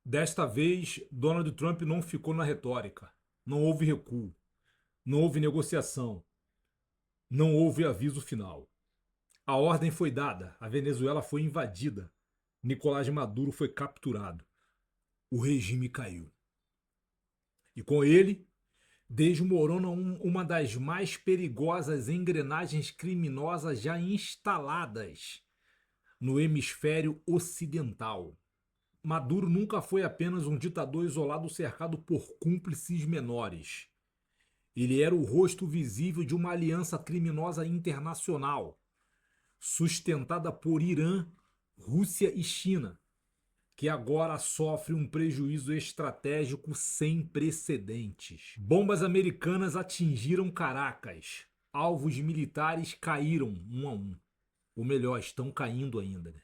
Desta vez, Donald Trump não ficou na retórica. Não houve recuo, não houve negociação, não houve aviso final. A ordem foi dada, a Venezuela foi invadida, Nicolás Maduro foi capturado, o regime caiu. E com ele, desmorona uma das mais perigosas engrenagens criminosas já instaladas no hemisfério ocidental. Maduro nunca foi apenas um ditador isolado cercado por cúmplices menores. Ele era o rosto visível de uma aliança criminosa internacional, sustentada por Irã, Rússia e China, que agora sofre um prejuízo estratégico sem precedentes. Bombas americanas atingiram Caracas. Alvos militares caíram um a um. Ou melhor, estão caindo ainda, né?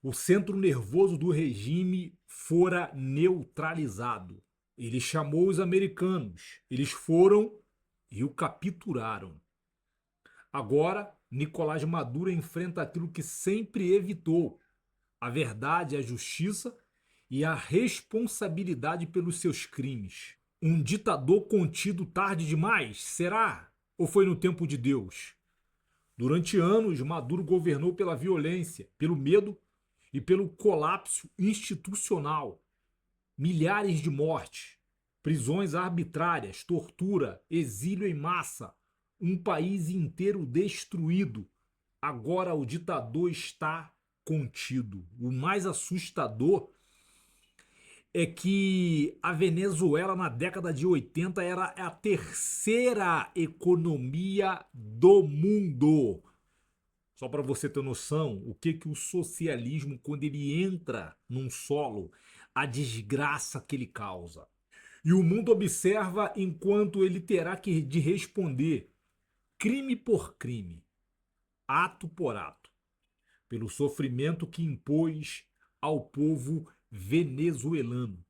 O centro nervoso do regime fora neutralizado. Ele chamou os americanos. Eles foram e o capturaram. Agora, Nicolás Maduro enfrenta aquilo que sempre evitou: a verdade, a justiça e a responsabilidade pelos seus crimes. Um ditador contido tarde demais? Será? Ou foi no tempo de Deus? Durante anos, Maduro governou pela violência, pelo medo e pelo colapso institucional. Milhares de mortes, prisões arbitrárias, tortura, exílio em massa, um país inteiro destruído. Agora o ditador está contido. O mais assustador é que a Venezuela na década de 80 era a terceira economia do mundo. Só para você ter noção, o que o socialismo, quando ele entra num solo, a desgraça que ele causa. E o mundo observa enquanto ele terá que de responder crime por crime, ato por ato, pelo sofrimento que impôs ao povo venezuelano.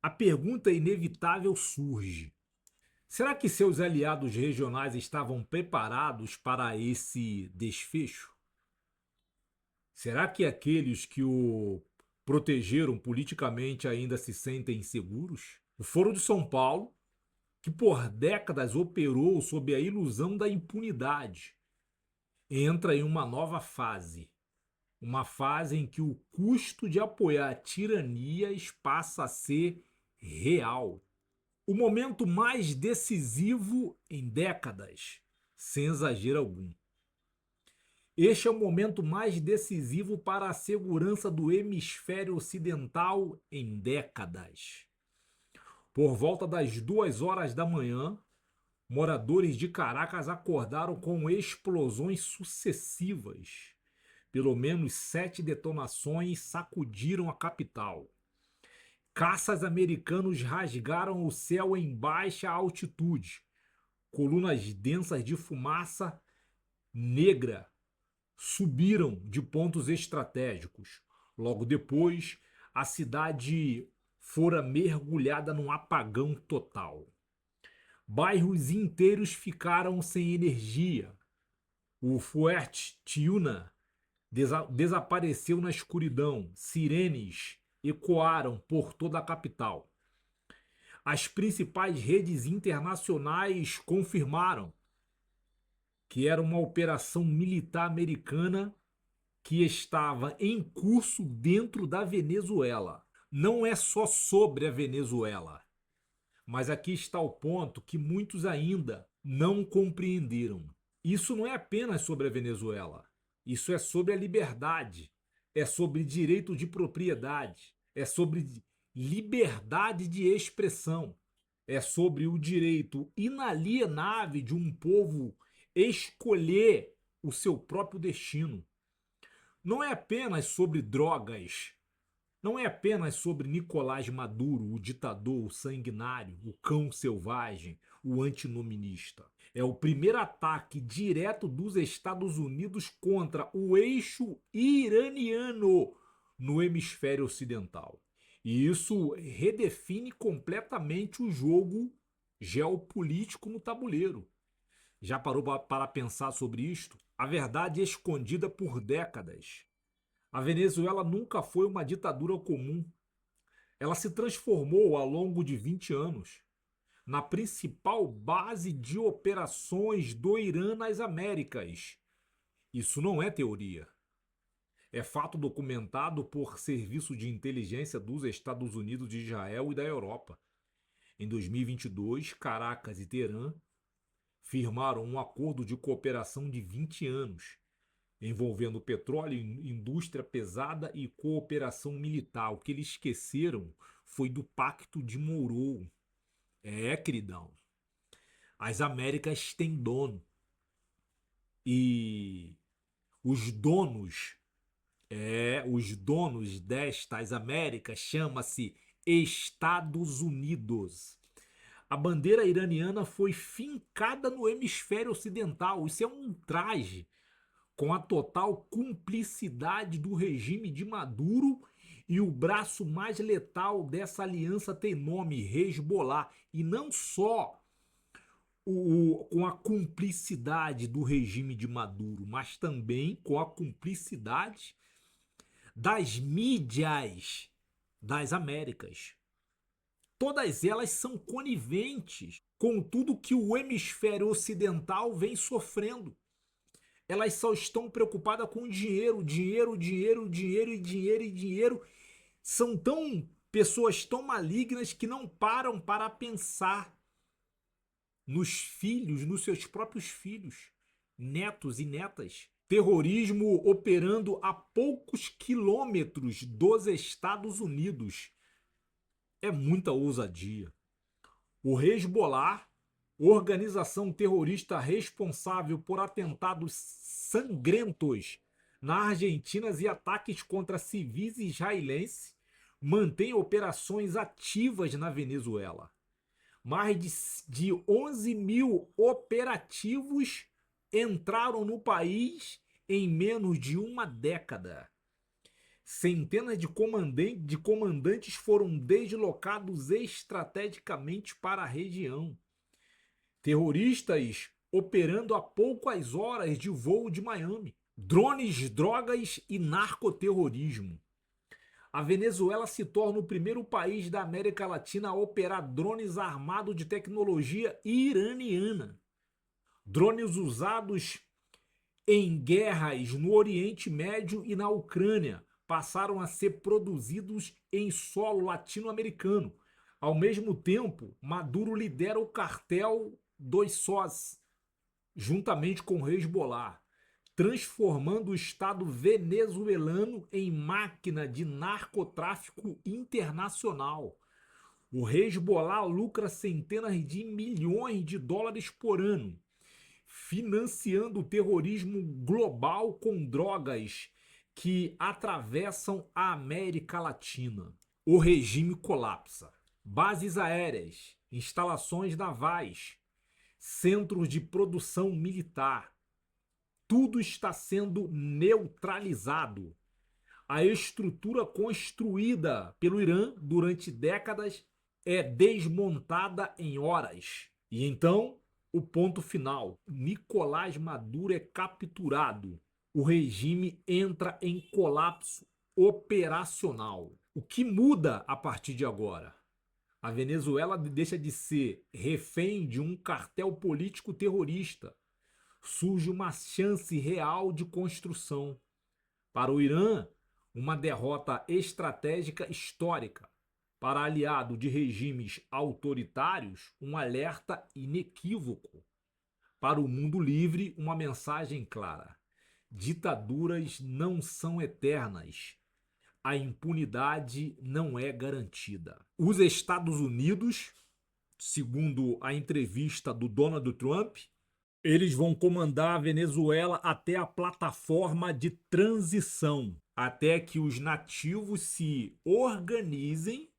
A pergunta inevitável surge: será que seus aliados regionais estavam preparados para esse desfecho? Será que aqueles que o protegeram politicamente ainda se sentem seguros? O Foro de São Paulo, que por décadas operou sob a ilusão da impunidade, entra em uma fase em que o custo de apoiar tiranias passa a ser real. O momento mais decisivo em décadas, sem exagero algum. Este é o momento mais decisivo para a segurança do hemisfério ocidental em décadas. Por volta das 2 horas da manhã, moradores de Caracas acordaram com explosões sucessivas. Pelo menos 7 detonações sacudiram a capital. Caças americanos rasgaram o céu em baixa altitude. Colunas densas de fumaça negra subiram de pontos estratégicos. Logo depois, a cidade fora mergulhada num apagão total. Bairros inteiros ficaram sem energia. O Fuerte Tiuna desapareceu na escuridão. Sirenes ecoaram por toda a capital. As principais redes internacionais confirmaram que era uma operação militar americana que estava em curso dentro da Venezuela. Não é só sobre a Venezuela, mas aqui está o ponto que muitos ainda não compreenderam. Isso não é apenas sobre a Venezuela. Isso é sobre a liberdade, é sobre direito de propriedade, é sobre liberdade de expressão, é sobre o direito inalienável de um povo escolher o seu próprio destino. Não é apenas sobre drogas, não é apenas sobre Nicolás Maduro, o ditador, o sanguinário, o cão selvagem, o antinominista. É o primeiro ataque direto dos Estados Unidos contra o eixo iraniano no hemisfério ocidental. E isso redefine completamente o jogo geopolítico no tabuleiro. Já parou para pensar sobre isto? A verdade é escondida por décadas. A Venezuela nunca foi uma ditadura comum. ela se transformou ao longo de 20 anos na principal base de operações do Irã nas Américas. Isso não é teoria. É fato documentado por serviço de inteligência dos Estados Unidos, de Israel e da Europa. Em 2022, Caracas e Teherã firmaram um acordo de cooperação de 20 anos, envolvendo petróleo, indústria pesada e cooperação militar. O que eles esqueceram foi do Pacto de Monroe. Queridão. As Américas têm dono. E os donos, os donos destas Américas chama-se Estados Unidos. A bandeira iraniana foi fincada no hemisfério ocidental. Isso é um ultraje, com a total cumplicidade do regime de Maduro, e o braço mais letal dessa aliança tem nome, Hezbollah. E não só com a cumplicidade do regime de Maduro, mas também com a cumplicidade das mídias das Américas. Todas elas são coniventes com tudo que o hemisfério ocidental vem sofrendo. Elas só estão preocupadas com dinheiro, dinheiro, dinheiro, dinheiro e dinheiro e dinheiro. São pessoas tão malignas que não param para pensar nos filhos, nos seus próprios filhos, netos e netas. Terrorismo operando a poucos quilômetros dos Estados Unidos. É muita ousadia. O Hezbollah, organização terrorista responsável por atentados sangrentos na Argentina e ataques contra civis israelenses, mantém operações ativas na Venezuela. Mais de 11 mil operativos entraram no país em menos de uma década. Centenas de comandantes foram deslocados estrategicamente para a região. Terroristas operando a poucas horas de voo de Miami. Drones, drogas e narcoterrorismo. A Venezuela se torna o primeiro país da América Latina a operar drones armados de tecnologia iraniana. Drones usados em guerras no Oriente Médio e na Ucrânia passaram a ser produzidos em solo latino-americano. Ao mesmo tempo, Maduro lidera o cartel dos sós, juntamente com o Hezbollah, transformando o Estado venezuelano em máquina de narcotráfico internacional. O Hezbollah lucra centenas de milhões de dólares por ano, financiando o terrorismo global com drogas que atravessam a América Latina. O regime colapsa. Bases aéreas, instalações navais, centros de produção militar, tudo está sendo neutralizado. A estrutura construída pelo Irã durante décadas é desmontada em horas. E então, o ponto final: Nicolás Maduro é capturado. O regime entra em colapso operacional. O que muda a partir de agora? A Venezuela deixa de ser refém de um cartel político terrorista. Surge uma chance real de construção. Para o Irã, uma derrota estratégica histórica. Para aliado de regimes autoritários, um alerta inequívoco. Para o mundo livre, uma mensagem clara: ditaduras não são eternas. A impunidade não é garantida. Os Estados Unidos, segundo a entrevista do Donald Trump, eles vão comandar a Venezuela até a plataforma de transição, até que os nativos se organizem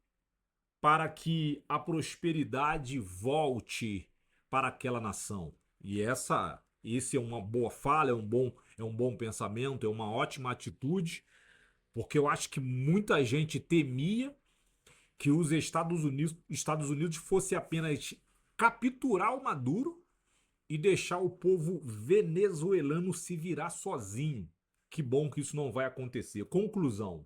para que a prosperidade volte para aquela nação. E esse é uma boa fala, é um bom pensamento, é uma ótima atitude, porque eu acho que muita gente temia que os Estados Unidos fosse apenas capturar o Maduro e deixar o povo venezuelano se virar sozinho. Que bom que isso não vai acontecer. Conclusão: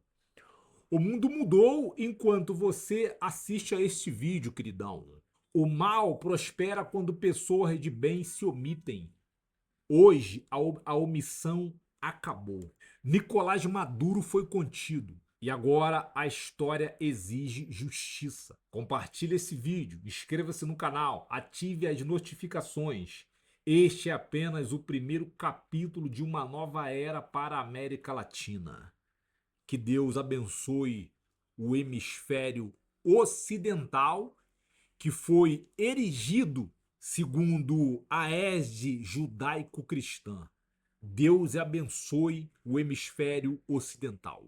O mundo mudou enquanto você assiste a este vídeo, queridão. O mal prospera quando pessoas de bem se omitem. Hoje, a omissão acabou. Nicolás Maduro foi contido. E agora a história exige justiça. Compartilhe esse vídeo, inscreva-se no canal, ative as notificações. Este é apenas o primeiro capítulo de uma nova era para a América Latina. Que Deus abençoe o hemisfério ocidental, que foi erigido segundo a égide judaico-cristã. Deus abençoe o hemisfério ocidental.